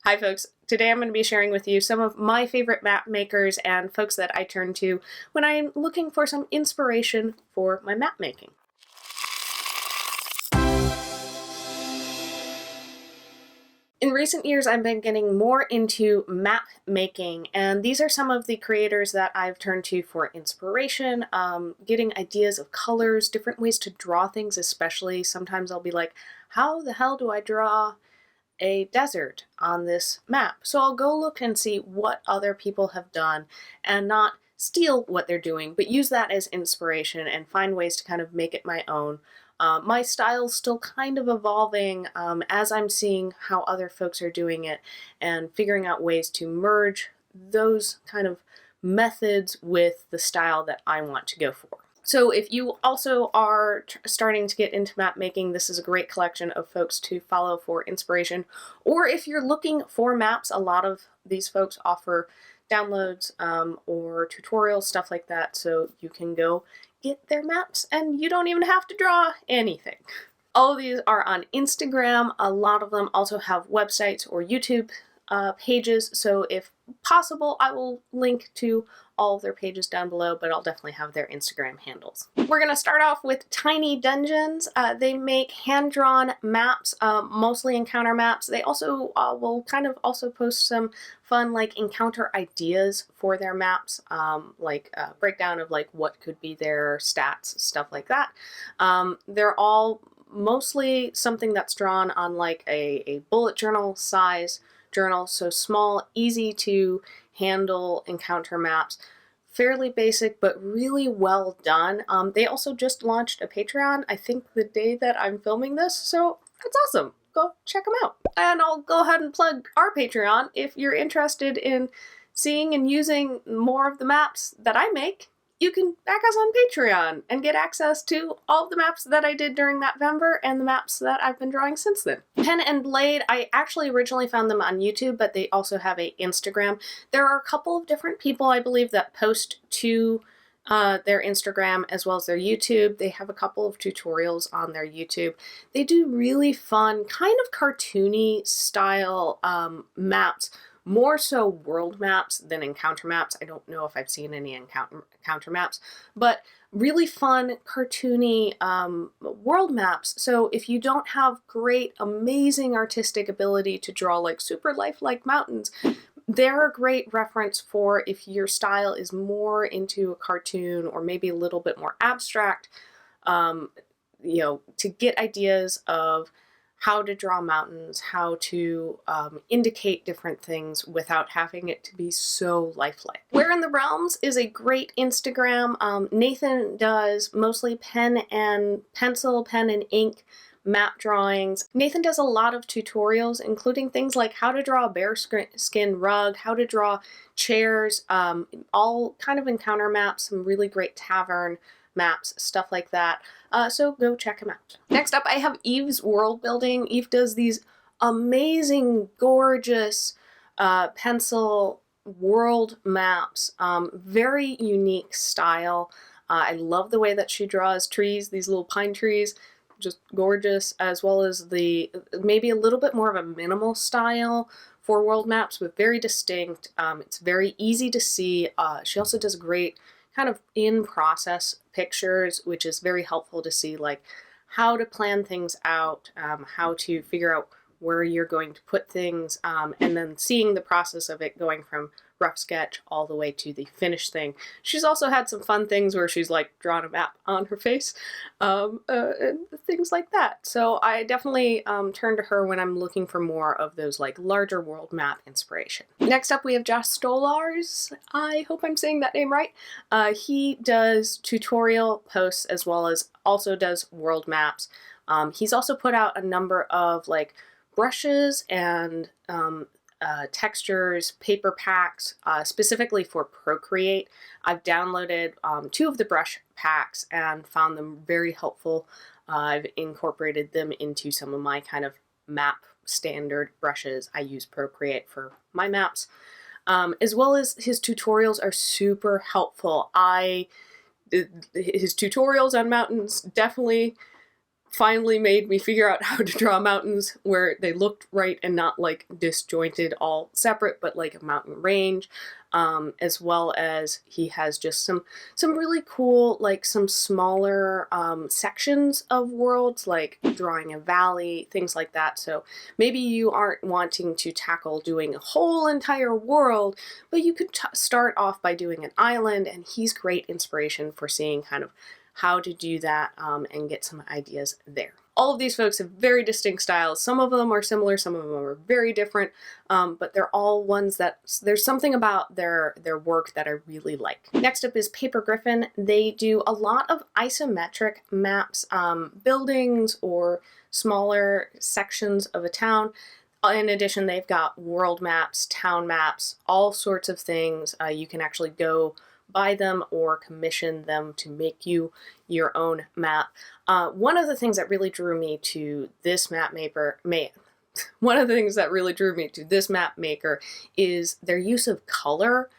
Hi folks, today I'm going to be sharing with you some of my favorite map makers and folks that I turn to when I'm looking for some inspiration for my map making. In recent years, I've been getting more into map making, and these are some of the creators that I've turned to for inspiration, getting ideas of colors, different ways to draw things, especially. Sometimes I'll be like, how the hell do I draw a desert on this map? So I'll go look and see what other people have done and not steal what they're doing, but use that as inspiration and find ways to kind of make it my own. My style's still kind of evolving as I'm seeing how other folks are doing it and figuring out ways to merge those kind of methods with the style that I want to go for. So if you also are starting to get into map making, this is a great collection of folks to follow for inspiration. Or if you're looking for maps, a lot of these folks offer downloads or tutorials, stuff like that, so you can go get their maps and you don't even have to draw anything. All of these are on Instagram. A lot of them also have websites or YouTube pages, so if possible, I will link to all of their pages down below, but I'll definitely have their Instagram handles. We're going to start off with Tiny Dungeons. They make hand-drawn maps, mostly encounter maps. They also will kind of also post some fun like encounter ideas for their maps, like a breakdown of like what could be their stats, stuff like that. They're all mostly something that's drawn on like a bullet journal size journal, so small, easy to handle encounter maps. Fairly basic, but really well done. They also just launched a Patreon, I think the day that I'm filming this, so that's awesome. Go check them out. And I'll go ahead and plug our Patreon if you're interested in seeing and using more of the maps that I make. You can back us on Patreon and get access to all of the maps that I did during that November and the maps that I've been drawing since then. Pen and Blade, I actually originally found them on YouTube, but they also have an Instagram. There are a couple of different people, I believe, that post to their Instagram as well as their YouTube. They have a couple of tutorials on their YouTube. They do really fun, kind of cartoony style maps. More so world maps than encounter maps. I don't know if I've seen any encounter maps, but really fun, cartoony world maps. So if you don't have great, amazing artistic ability to draw like super lifelike mountains, they're a great reference for if your style is more into a cartoon or maybe a little bit more abstract, to get ideas of how to draw mountains, how to indicate different things without having it to be so lifelike. Where in the Realms is a great Instagram. Nathan does mostly pen and ink map drawings. Nathan does a lot of tutorials, including things like how to draw a bearskin rug, how to draw chairs, all kind of encounter maps, some really great tavern maps, stuff like that. So go check him out. Next up, I have Eve's World Building. Eve does these amazing, gorgeous pencil world maps. Very unique style. I love the way that she draws trees, these little pine trees, just gorgeous, as well as the maybe a little bit more of a minimal style for world maps, but very distinct. It's very easy to see. She also does great kind of in-process pictures, which is very helpful to see like how to plan things out, how to figure out where you're going to put things, and then seeing the process of it going from rough sketch all the way to the finished thing. She's also had some fun things where she's like drawn a map on her face, and things like that. So I definitely turn to her when I'm looking for more of those like larger world map inspiration. Next up we have Josh Stolars. I hope I'm saying that name right. He does tutorial posts as well as also does world maps. He's also put out a number of like brushes and textures, paper packs, specifically for Procreate. I've downloaded 2 of the brush packs and found them very helpful. I've incorporated them into some of my kind of map standard brushes. I use Procreate for my maps. As well as his tutorials are super helpful. His tutorials on mountains definitely finally made me figure out how to draw mountains where they looked right and not like disjointed all separate, but like a mountain range. As well as he has just some really cool, like some smaller sections of worlds, like drawing a valley, things like that. So maybe you aren't wanting to tackle doing a whole entire world, but you could start off by doing an island, and he's great inspiration for seeing kind of how to do that and get some ideas there. All of these folks have very distinct styles. Some of them are similar, some of them are very different, but they're all ones that there's something about their work that I really like. Next up is Paper Griffin. They do a lot of isometric maps, buildings or smaller sections of a town. In addition, they've got world maps, town maps, all sorts of things. You can actually go buy them or commission them to make you your own map. One of the things that really drew me to this map maker is their use of color.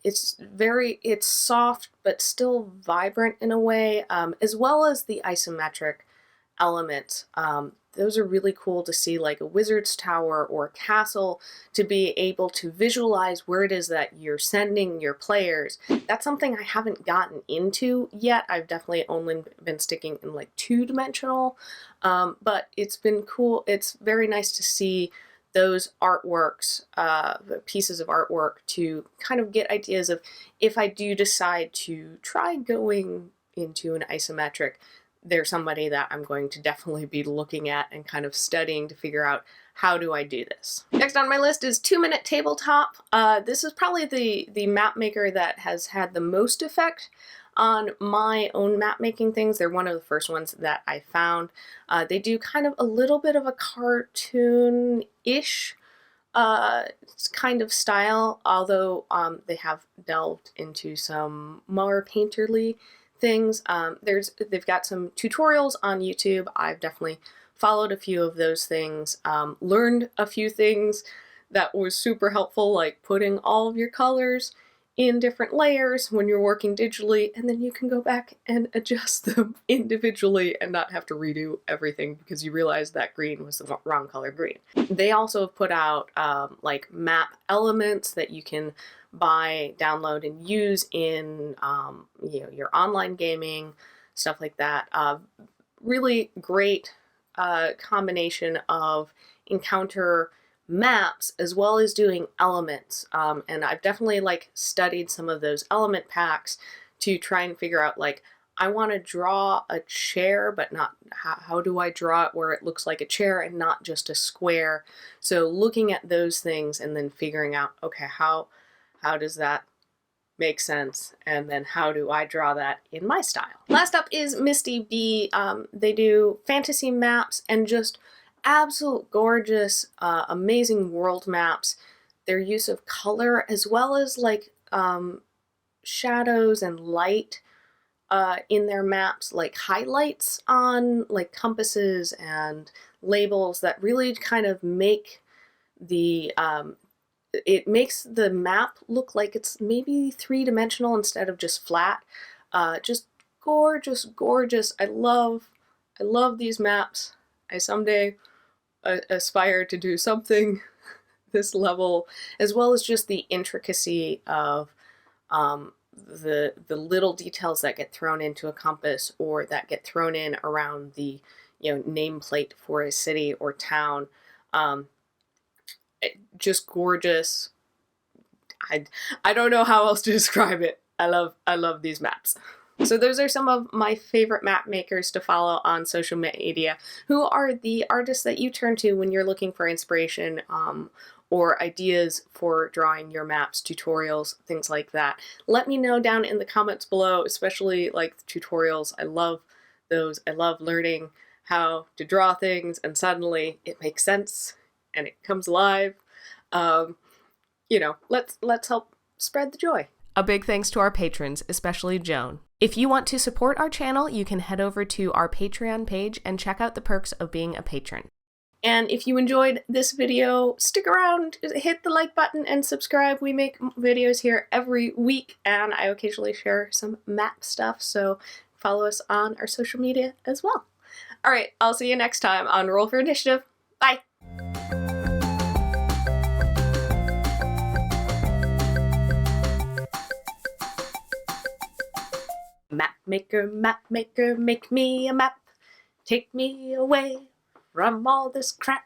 It's soft but still vibrant in a way, as well as the isometric elements. Those are really cool to see, like a wizard's tower or a castle, to be able to visualize where it is that you're sending your players. That's something I haven't gotten into yet. I've definitely only been sticking in like two-dimensional, but it's been cool. It's very nice to see those artworks, pieces of artwork, to kind of get ideas of if I do decide to try going into an isometric, there's somebody that I'm going to definitely be looking at and kind of studying to figure out how do I do this. Next on my list is 2 Minute Tabletop. This is probably the map maker that has had the most effect on my own map making things. They're one of the first ones that I found. They do kind of a little bit of a cartoon-ish kind of style, although they have delved into some more painterly things. They've got some tutorials on YouTube. I've definitely followed a few of those things, learned a few things that was super helpful, like putting all of your colors in different layers when you're working digitally, and then you can go back and adjust them individually and not have to redo everything because you realize that green was the wrong color green. They also have put out like map elements that you can buy, download, and use in your online gaming, stuff like that. Really great combination of encounter maps as well as doing elements, and I've definitely like studied some of those element packs to try and figure out, like, I want to draw a chair, but not how do I draw it where it looks like a chair and not just a square. So looking at those things and then figuring out, okay, how does that make sense, and then how do I draw that in my style. Last up is Misty B. They do fantasy maps and just absolute gorgeous, amazing world maps. Their use of color as well as like shadows and light in their maps, like highlights on like compasses and labels that really kind of make the it makes the map look like it's maybe three-dimensional instead of just flat. Just gorgeous, gorgeous. I love these maps. I someday aspire to do something this level, as well as just the intricacy of the little details that get thrown into a compass or that get thrown in around the nameplate for a city or town. Just gorgeous. I don't know how else to describe it. I love these maps. So those are some of my favorite map makers to follow on social media. Who are the artists that you turn to when you're looking for inspiration or ideas for drawing your maps, tutorials, things like that? Let me know down in the comments below, especially like tutorials. I love those. I love learning how to draw things and suddenly it makes sense and it comes alive. Let's help spread the joy. A big thanks to our patrons, especially Joan. If you want to support our channel, you can head over to our Patreon page and check out the perks of being a patron. And if you enjoyed this video, stick around, hit the like button and subscribe. We make videos here every week and I occasionally share some map stuff, so follow us on our social media as well. Alright, I'll see you next time on Roll for Initiative. Bye! Map maker, make me a map. Take me away from all this crap.